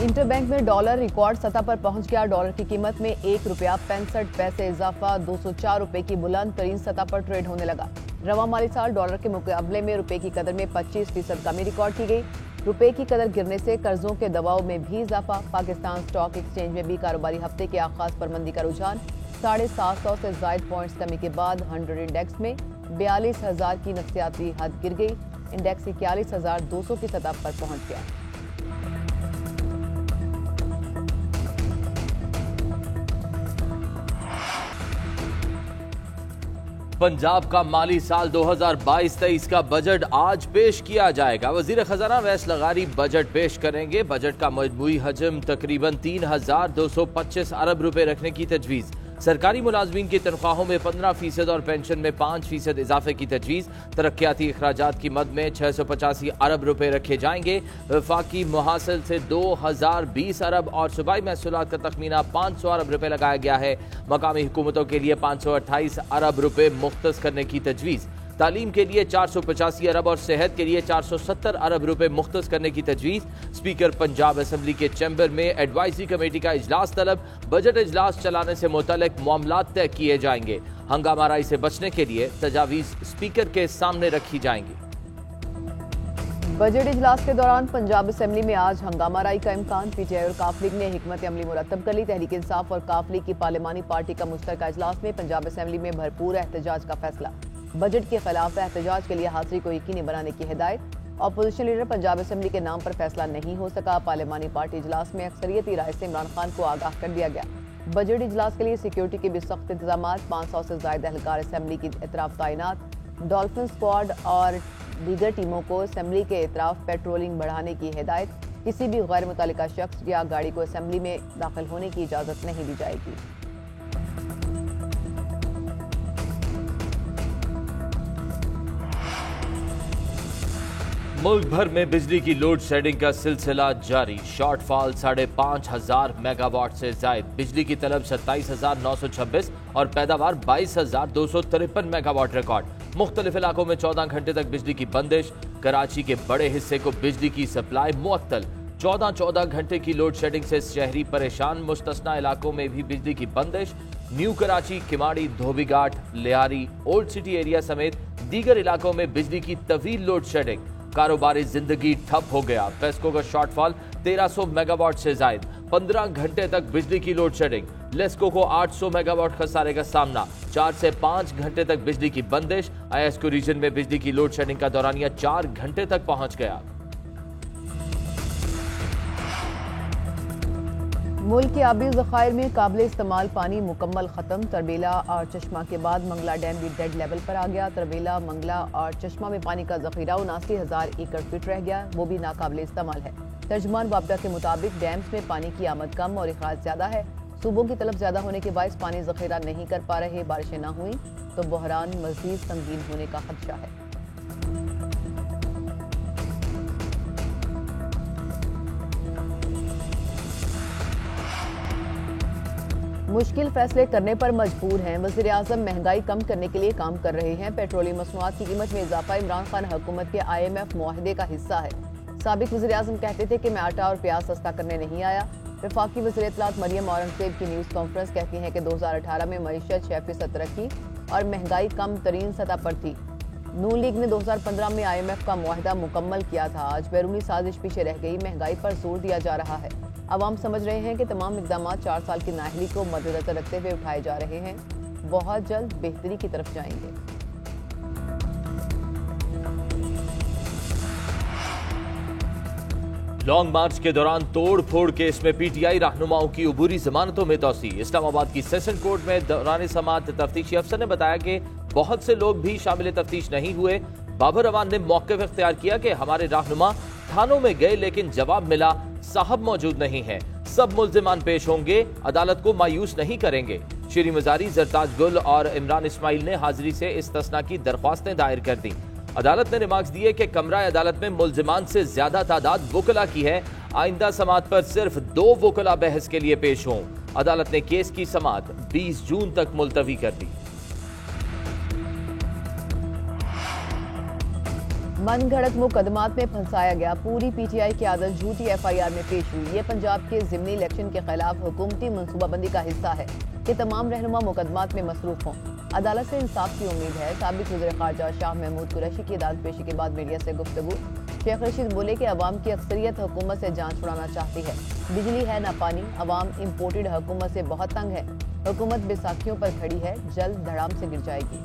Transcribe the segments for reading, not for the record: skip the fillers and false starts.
Interbank में dollar record सतह पर पहुंच गया। डॉलर की कीमत में ₹1.65 इजाफा 204 रुपए की बुलंद तरीन सतह पर ट्रेड होने लगा। रवा माली साल डॉलर के मुकाबले में रुपए की कदर में 25% कमी रिकॉर्ड की गई। रुपए की कदर गिरने से कर्जों के दबाव में भी इजाफा। पाकिस्तान स्टॉक एक्सचेंज में भी कारोबारी हफ्ते के आगाज पर मंदी का रुझान। 750 से ज्यादा पॉइंट्स कमी के बाद 100 इंडेक्स में 42,000 की नफसियाती हद गिर गई। इंडेक्स 41,200 की सतह पर पहुंच गया। पंजाब का माली साल 2022-23 का बजट आज पेश किया जाएगा। वजीर खजाना वैस लगारी बजट पेश करेंगे। बजट का मजमूई हजम तकरीबन 3,225 अरब रुपए रखने की तजवीज़। सरकारी मुलाजमीन की तनख्वाहों में 15% और पेंशन में 5% इजाफे की तजवीज़। तरक्याती अखराजात की मद में 685 अरब रुपए रखे जाएंगे। वफाकी मुहासिल से 2020 अरब और सूबाई महसूलात का तखमीना 500 अरब रुपए लगाया गया है। मकामी हुकूमतों के लिए 528 अरब रुपए मुख्तस करने की तजवीज़। तालीम के लिए 485 अरब और सेहत के लिए 470 अरब रुपए मुख्तस करने की तजवीज़। स्पीकर पंजाब असेंबली के चैम्बर में एडवाइजरी कमेटी का इजलास तलब। बजट इजलास चलाने से मुतल्लिक मामलात तय किए जाएंगे। हंगामाराई से बचने के लिए तजावीज़ स्पीकर के सामने रखी जाएंगी। बजट इजलास के दौरान पंजाब असेंबली में आज हंगामाराई का इम्कान। पीटीआई और काफ लीग ने हिकमत अमली मुरतब कर ली। तहरीक इंसाफ और काफ लीग की पार्लिमानी पार्टी का मुश्तरका इजलास में पंजाब असेंबली में भरपूर एहतजाज का फैसला। बजट के खिलाफ एहतजाज के लिए हाजिरी को यकीनी बनाने की हिदायत। अपोजिशन लीडर पंजाब असेंबली के नाम पर फैसला नहीं हो सका। पार्लिमानी पार्टी इजलास में अक्सरियती राय से इमरान खान को आगाह कर दिया गया। बजट इजलास के लिए सिक्योरिटी के भी सख्त इंतजाम। 500 से ज्यादा एहलकार असेंबली की इतराफ तैनात। डॉल्फिन स्क्वाड और दीगर टीमों को असेंबली के इतराफ पेट्रोलिंग बढ़ाने की हिदायत। किसी भी गैर मुतल्लिका शख्स या गाड़ी को असेंबली में दाखिल होने की इजाजत नहीं दी जाएगी। मुल्क भर में बिजली की लोड शेडिंग का सिलसिला जारी। शॉर्टफॉल 5,500 मेगावाट से जायद। बिजली की तलब 27,926 और पैदावार 22,253 मेगावाट रिकॉर्ड। मुख्तलिफ इलाकों में 14 घंटे तक बिजली की बंदिश। कराची के बड़े हिस्से को बिजली की सप्लाई मुअत्तल। 14 घंटे की लोड शेडिंग से शहरी परेशान। मुस्तस्ना इलाकों में भी बिजली की बंदिश। New Karachi, Keamari, Dhobighat, Lyari, old city area समेत दीगर इलाकों में बिजली की तवील लोड शेडिंग। कारोबारी जिंदगी ठप हो गया। पेस्को का शॉर्टफॉल 1300 मेगावाट से जायद। 15 घंटे तक बिजली की लोड शेडिंग। लेस्को को 800 मेगावाट खसारे का सामना। 4 से 5 घंटे तक बिजली की बंदिश। आईएसको रीजन में बिजली की लोड शेडिंग का दौरानिया 4 घंटे तक पहुंच गया। मुल्क के आबी ज़खायर में काबिल इस्तेमाल पानी मुकम्मल खत्म। तरबेला और चश्मा के बाद मंगला डैम भी डेड लेवल पर आ गया। तरबेला, मंगला और चश्मा में पानी का जखीरा 79,000 एकड़ फीट रह गया, वो भी नाकाबिल इस्तेमाल है। तर्जुमान वापडा के मुताबिक डैम्स में पानी की आमद कम और अखराज ज्यादा है। सूबों की तलब ज्यादा होने के बायस पानी जखीरा नहीं कर पा रहे। बारिशें न हुई तो बहरान मजीद संगीन होने का खदशा है। मुश्किल फैसले करने पर मजबूर हैं। वज़ीर आज़म महंगाई कम करने के लिए काम कर रहे हैं। पेट्रोलियम मसनूआत की कीमत में इजाफा इमरान खान हुकूमत के IMF मुआहदे का हिस्सा है। साबिक वज़ीर आज़म कहते थे कि मैं आटा और प्याज सस्ता करने नहीं आया। वफाकी वज़ीर इत्तलात मरियम औरंगज़ेब की न्यूज़ कॉन्फ्रेंस कहती हैं कि 2018 में मईशत 6% तरक्की और महंगाई कम तरीन सतह पर थी। नून लीग ने 2015 में IMF का मुआहदा मुकम्मल किया था। आज बैरूनी साजिश पीछे रह गई। महंगाई पर जोर दिया जा रहा है। अवाम समझ रहे हैं कि तमाम इक़दाम 4 साल की नाअहली को मद्देनजर रखते हुए उठाए जा रहे हैं। बहुत जल्द बेहतरी की तरफ जाएंगे। लॉन्ग मार्च के दौरान तोड़ फोड़ केस में PTI रहनुमाओं की अबूरी जमानतों में तोसी। इस्लामाबाद की सेशन कोर्ट में दौरान समाअत तफ्तीशी अफसर ने बताया कि बहुत से लोग भी शामिल तफ्तीश नहीं हुए। बाबर अवान ने मौक़िफ़ इख्तियार किया कि हमारे रहनुमा थानों में गए लेकिन जवाब मिला साहब मौजूद नहीं है। सब मुल्जिमान पेश होंगे, अदालत को मायूस नहीं करेंगे। श्री मजारी, जरताज गुल और इमरान इस्माइल ने हाजिरी से इस्तिस्ना की दरख्वास्तें दायर कर दी। अदालत ने रिमार्क्स दिए कि कमरा अदालत में मुल्जिमान से ज्यादा तादाद वुकला की है। आइंदा समाअत पर सिर्फ 2 वुकला बहस के लिए पेश हों। अदालत ने केस की समाअत 20 जून तक मुलतवी कर दी। मन घड़त मुकदमात में फंसाया गया, पूरी पीटीआई की आदत झूठी एफआईआर में पेश हुई। ये पंजाब के जिमनी इलेक्शन के खिलाफ हुकूमती मनसूबाबंदी का हिस्सा है कि तमाम रहनुमा मुकदमात में मसरूफ हों। अदालत से इंसाफ की उम्मीद है। साबिक वज़ीर ख़ारजा शाह महमूद कुरैशी की अदालत पेशी के बाद मीडिया से गुफ्तगू। शेख रशीद बोले कि अवाम की अक्सरियत हुकूमत से जान छुड़ाना चाहती है। बिजली है न पानी, अवाम इम्पोर्टेड हुकूमत से बहुत तंग है। हुकूमत बेसाखियों पर खड़ी है, जल्द धड़ाम से गिर जाएगी।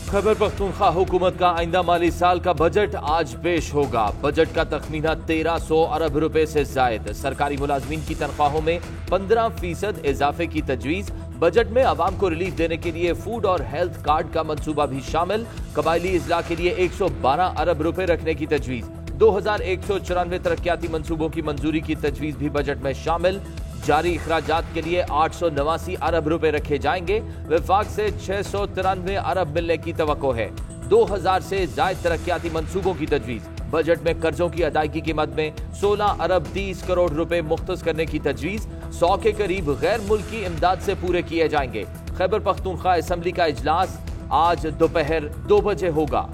खैबर पख्तूनख्वा हुकूमत का आइंदा माली साल का बजट आज पेश होगा। बजट का तखमीना 1300 अरब रुपए से जायद। सरकारी मुलाजमीन की तनख्वाहों में 15% इजाफे की तजवीज। बजट में आवाम को रिलीफ देने के लिए फूड और हेल्थ कार्ड का मंसूबा भी शामिल। कबायली इजला के लिए 112 अरब रुपए रखने की तजवीज। 2194 तरक्याती मंसूबों की मंजूरी की तजवीज भी बजट में शामिल। जारी इखराजात के लिए 889 अरब रुपए रखे जाएंगे। विफाक से 693 अरब मिलने की तवक्को है। 2000 से जायद तरक्याती मंसूबों की तजवीज। बजट में कर्जों की अदायगी की मद में 16 अरब 30 करोड़ रुपए मुख्तस करने की तजवीज। 100 के करीब गैर मुल्की इमदाद से पूरे किए जाएंगे। खैबर पख्तूनख्वा असेंबली का इजलास आज दोपहर 2 बजे होगा।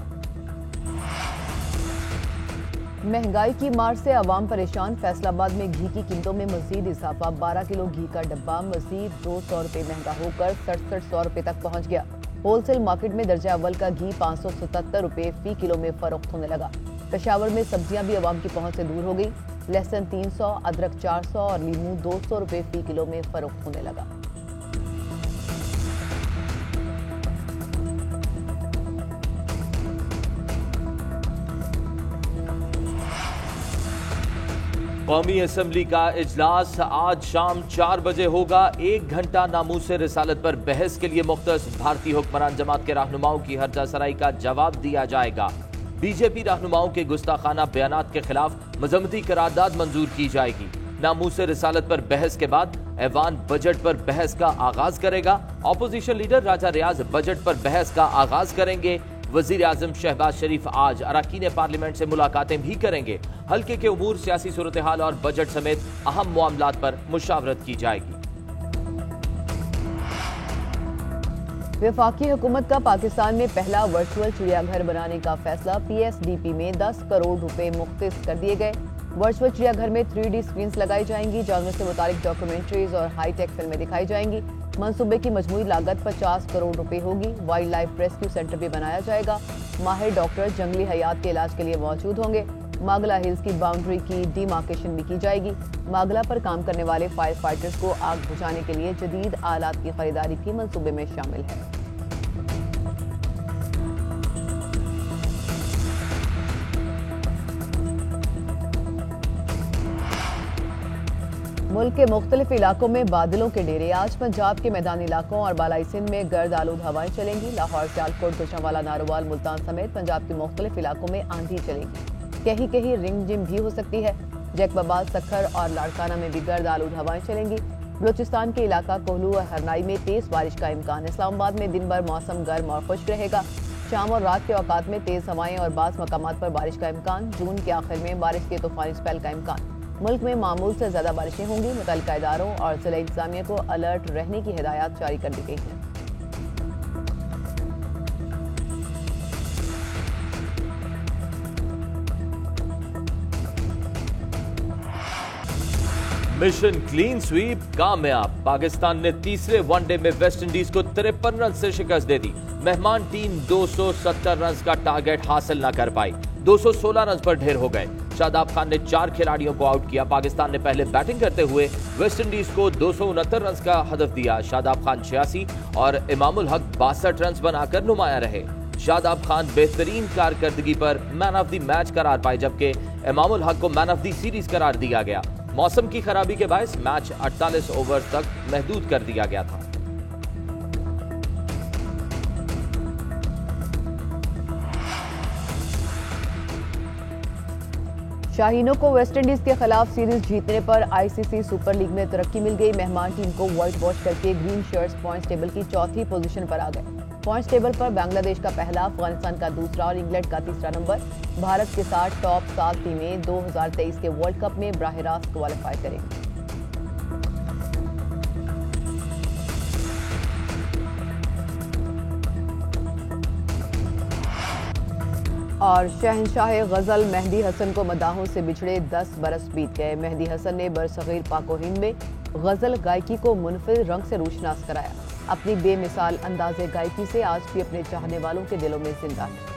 महंगाई की मार से अवाम परेशान। फैसलाबाद में घी की कीमतों में मजीद इजाफा। 12 किलो घी का डब्बा मजीद 200 रुपए महंगा होकर 6700 रुपए तक पहुंच गया। होलसेल मार्केट में दर्जा अव्वल का घी 577 रुपए फी किलो में फरोख्त होने लगा। पेशावर में सब्जियां भी अवाम की पहुंच से दूर हो गई। लहसुन 300, अदरक 400 और लीमू 200 रुपए फी किलो में फरोख्त होने लगा। कौमी असेंबली का इजलास आज शाम 4 बजे होगा। 1 घंटा नामूसे रिसालत पर बहस के लिए मुख्तस भारतीय हुक्मरान जमात के रहनुमाओं की हर्जा सराई का जवाब दिया जाएगा। बीजेपी रहनुमाओं के गुस्ताखाना बयानात के खिलाफ मजम्मती करारदाद मंजूर की जाएगी। नामूसे रिसालत पर बहस के बाद ऐवान बजट पर बहस का आगाज करेगा। अपोजिशन लीडर राजा रियाज बजट पर बहस का आगाज करेंगे। वजीर आजम शहबाज शरीफ आज अरकान पार्लियामेंट से मुलाकातें भी करेंगे। हल्के के उमूर, सियासी सूरत हाल और बजट समेत अहम मामलात पर मुशावरत की जाएगी। वफाकी हुकूमत का पाकिस्तान में पहला वर्चुअल चिड़ियाघर बनाने का फैसला। पीएसडीपी में 10 करोड़ रुपए मुख्तस कर दिए गए। वर्चुअल चिड़ियाघर में 3D स्क्रीन्स लगाई जाएंगी। जानवर से मुतालिक डॉक्यूमेंट्रीज और हाईटेक फिल्में दिखाई जाएंगी। मंसूबे की मजमूई लागत 50 करोड़ रुपए होगी। वाइल्ड लाइफ रेस्क्यू सेंटर भी बनाया जाएगा। माहिर डॉक्टर जंगली हयात के इलाज के लिए मौजूद होंगे। मागला हिल्स की बाउंड्री की डिमार्केशन भी की जाएगी। मागला पर काम करने वाले फायर फाइटर्स को आग बुझाने के लिए जदीद आलात की खरीदारी की मंसूबे में शामिल है। मुल्क के मुख्तलिफ इलाकों में बादलों के डेरे। आज पंजाब के मैदानी इलाकों और बालाई सिंध में गर्द आलूद हवाएं चलेंगी। लाहौर, सियालकोट, गुजरांवाला, नारोवाल, मुल्तान समेत पंजाब के मुख्तलिफ इलाकों में आंधी चलेगी। कहीं कहीं रिमझिम भी हो सकती है। जैकबाबाद, सखर और लाड़काना में भी गर्द आलूद हवाएं चलेंगी। बलूचिस्तान के इलाका कोहलू और हरनाई में तेज बारिश का इम्कान। इस्लामाबाद में दिन भर मौसम गर्म और खुश्क रहेगा। शाम और रात के औकात में तेज हवाएं और बाज़ मकामात पर बारिश का इम्कान। जून के आखिर में बारिश के तूफानी स्पेल का इम्कान। मुल्क में मामूल से ज्यादा बारिशें होंगी। मुतल्लिका इदारों और जिला इंतजामिया को अलर्ट रहने की हिदायत जारी कर दी गई है। मिशन क्लीन स्वीप कामयाब। पाकिस्तान ने तीसरे वनडे में वेस्ट इंडीज को 53 रन से शिकस्त दे दी। मेहमान टीम 270 रन का टारगेट हासिल न कर पाई। 216 रन पर ढेर हो गए। शादाब खान ने 4 खिलाड़ियों को आउट किया। पाकिस्तान ने पहले बैटिंग करते हुए वेस्ट इंडीज को 269 रन का हदफ दिया। शादाब खान 86 और इमामुल हक 62 रन बनाकर नुमाया रहे। शादाब खान बेहतरीन कारकर्दगी पर मैन ऑफ द मैच करार पाए, जबकि इमामुल हक को मैन ऑफ द सीरीज करार दिया गया। मौसम की खराबी के बायस मैच 48 ओवर तक महदूद कर दिया गया था। शाहीनों को वेस्टइंडीज के खिलाफ सीरीज जीतने पर आईसीसी सुपर लीग में तरक्की मिल गई। मेहमान टीम को व्हाइट वॉश करके ग्रीन शर्ट्स पॉइंट्स टेबल की चौथी पोजीशन पर आ गए। पॉइंट्स टेबल पर बांग्लादेश का पहला, अफगानिस्तान का दूसरा और इंग्लैंड का तीसरा नंबर। भारत के साथ टॉप 7 टीमें 2023 के वर्ल्ड कप में बराह रास्त क्वालिफाई करेंगी। और शहंशाह गजल मेहदी हसन को मदाहों से बिछड़े 10 बरस बीत गए। मेहदी हसन ने बरसगीर पाक व हिंद में गजल गायकी को मुनफिर रंग से रोशनास कराया। अपनी बेमिसाल अंदाज़े गायकी से आज भी अपने चाहने वालों के दिलों में जिंदा है।